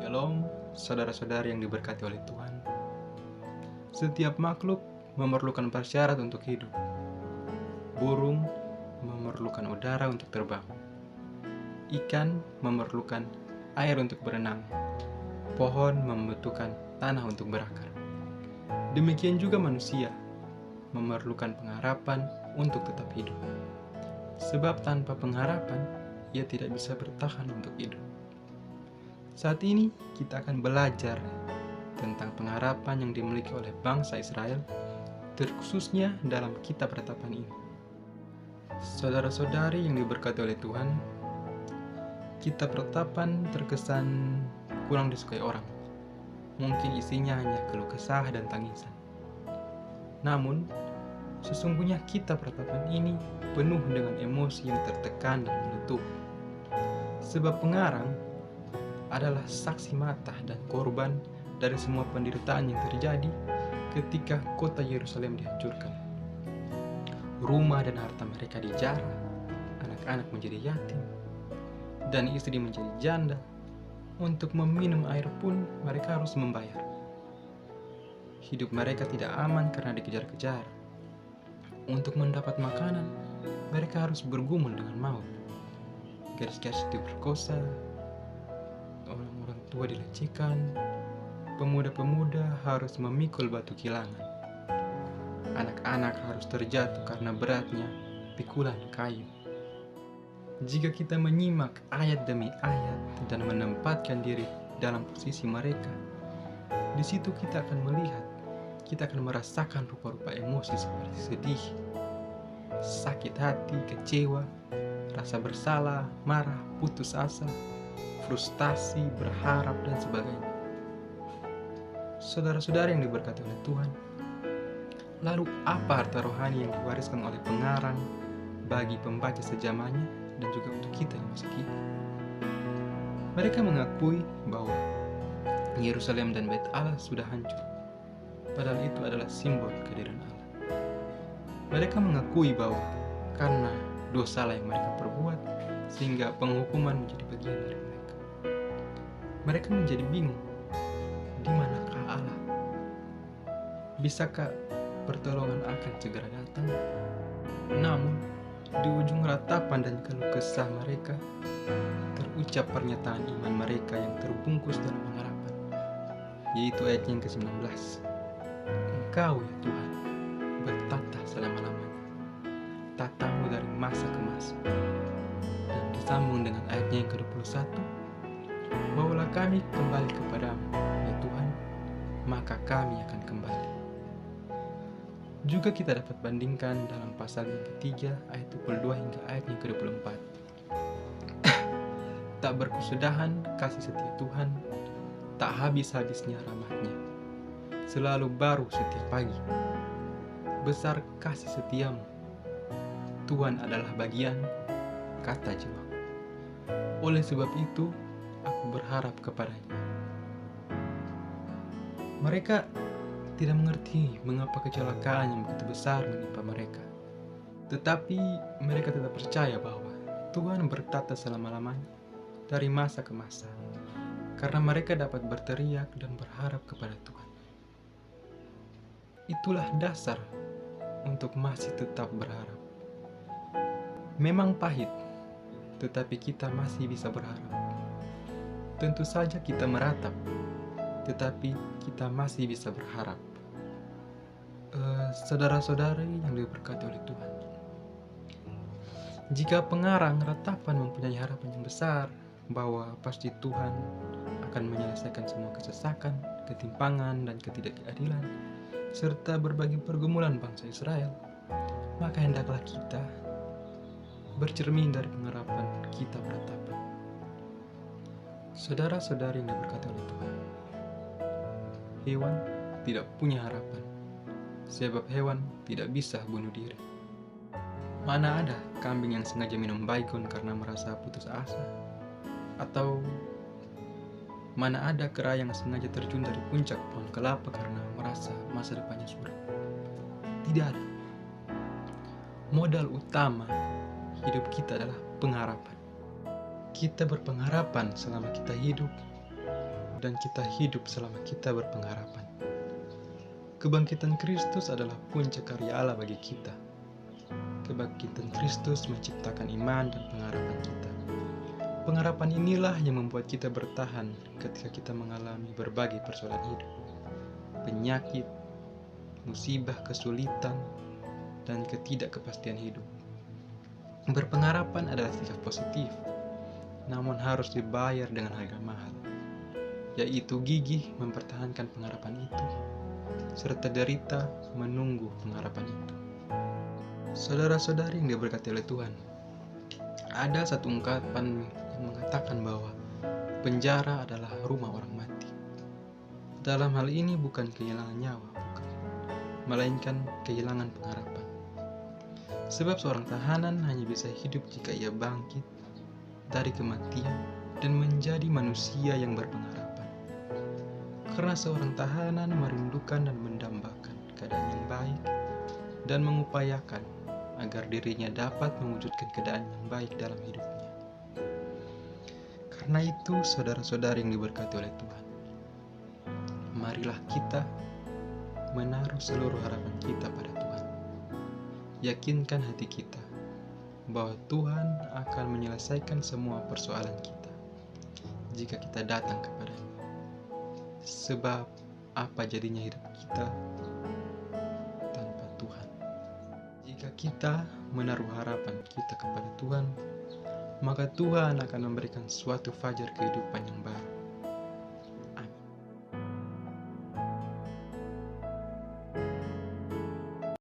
Shalom, saudara-saudari yang diberkati oleh Tuhan. Setiap makhluk memerlukan persyarat untuk hidup. Burung memerlukan udara untuk terbang. Ikan memerlukan air untuk berenang. Pohon membutuhkan tanah untuk berakar. Demikian juga manusia memerlukan pengharapan untuk tetap hidup. Sebab tanpa pengharapan, ia tidak bisa bertahan untuk hidup. Saat ini kita akan belajar tentang pengharapan yang dimiliki oleh bangsa Israel, terkhususnya dalam kitab ratapan ini. Saudara-saudari yang diberkati oleh Tuhan, kitab ratapan terkesan kurang disukai orang. Mungkin isinya hanya keluh kesah dan tangisan. Namun, sesungguhnya kitab ratapan ini penuh dengan emosi yang tertekan dan meletup. Sebab pengarang adalah saksi mata dan korban dari semua penderitaan yang terjadi ketika kota Yerusalem dihancurkan. Rumah dan harta mereka dijarah, anak-anak menjadi yatim, dan istri menjadi janda. Untuk meminum air pun mereka harus membayar. Hidup mereka tidak aman karena dikejar-kejar. Untuk mendapat makanan, mereka harus bergumul dengan maut. Gadis-gadis diperkosa, orang-orang tua dilecehkan, pemuda-pemuda harus memikul batu kilangan. Anak-anak harus terjatuh karena beratnya pikulan kayu. Jika kita menyimak ayat demi ayat dan menempatkan diri dalam posisi mereka, di situ kita akan melihat, kita akan merasakan rupa-rupa emosi seperti sedih, sakit hati, kecewa, rasa bersalah, marah, putus asa, frustasi, berharap, dan sebagainya. Saudara-saudara yang diberkati oleh Tuhan, lalu apa harta rohani yang diwariskan oleh pengarang bagi pembaca sejamannya dan juga untuk kita di masa kini? Mereka mengakui bahwa Yerusalem dan Bait Allah sudah hancur, padahal itu adalah simbol kehadiran Allah. Mereka mengakui bahwa karena dosalah yang mereka perbuat, sehingga penghukuman menjadi bagian dari mereka. Mereka menjadi bingung, di manakah Allah? Bisakah pertolongan akan segera datang? Namun, di ujung ratapan dan keluh kesah mereka, terucap pernyataan iman mereka yang terbungkus dalam pengharapan, yaitu ayat yang ke-19. Engkau ya Tuhan, bertata selama-lamanya, tatamu dari masa ke masa. Dan disambung dengan ayatnya yang ke-21, bawalah kami kembali kepadamu, ya Tuhan, maka kami akan kembali. Juga kita dapat bandingkan dalam pasal yang ketiga, ayat 22 hingga ayat yang ke-24. Tak berkesudahan kasih setia Tuhan, tak habis-habisnya rahmat-Nya, selalu baru setiap pagi. Besar kasih setiamu, Tuhan adalah bagian, kata jiwaku. Oleh sebab itu, aku berharap kepadanya. Mereka tidak mengerti mengapa kecelakaan yang begitu besar menimpa mereka. Tetapi mereka tetap percaya bahwa Tuhan bertata selama-lamanya dari masa ke masa, karena mereka dapat berteriak dan berharap kepada Tuhan. Itulah dasar untuk masih tetap berharap. Memang pahit, tetapi kita masih bisa berharap. Tentu saja kita meratap, tetapi kita masih bisa berharap. Saudara-saudari yang diberkati oleh Tuhan, jika pengarang ratapan mempunyai harapan yang besar bahwa pasti Tuhan akan menyelesaikan semua kesesakan, ketimpangan, dan ketidakadilan, serta berbagai pergumulan bangsa Israel, maka hendaklah kita bercermin dari pengharapan kitab ratapan. Saudara-saudari yang diberkati oleh Tuhan, hewan tidak punya harapan, sebab hewan tidak bisa bunuh diri. Mana ada kambing yang sengaja minum baygon karena merasa putus asa? Atau mana ada kera yang sengaja terjun dari puncak pohon kelapa karena merasa masa depannya suram? Tidak ada. Modal utama hidup kita adalah pengharapan. Kita berpengharapan selama kita hidup dan kita hidup selama kita berpengharapan. Kebangkitan Kristus adalah puncak karya Allah bagi kita. Kebangkitan Kristus menciptakan iman dan pengharapan kita. Pengharapan inilah yang membuat kita bertahan ketika kita mengalami berbagai persoalan hidup, penyakit, musibah, kesulitan, dan ketidakpastian hidup. Berpengharapan adalah sikap positif, namun harus dibayar dengan harga mahal, yaitu gigih mempertahankan pengharapan itu, serta derita menunggu pengharapan itu. Saudara-saudari yang diberkati oleh Tuhan, ada satu ungkapan yang mengatakan bahwa penjara adalah rumah orang mati. Dalam hal ini bukan kehilangan nyawa, bukan, melainkan kehilangan pengharapan. Sebab seorang tahanan hanya bisa hidup jika ia bangkit dari kematian dan menjadi manusia yang berpengharapan. Karena seorang tahanan merindukan dan mendambakan keadaan yang baik dan mengupayakan agar dirinya dapat mewujudkan keadaan yang baik dalam hidupnya. Karena itu, saudara-saudari yang diberkati oleh Tuhan, marilah kita menaruh seluruh harapan kita pada Tuhan. Yakinkan hati kita bahwa Tuhan akan menyelesaikan semua persoalan kita jika kita datang kepadanya. Sebab apa jadinya hidup kita tanpa Tuhan? Jika kita menaruh harapan kita kepada Tuhan, maka Tuhan akan memberikan suatu fajar kehidupan yang baru.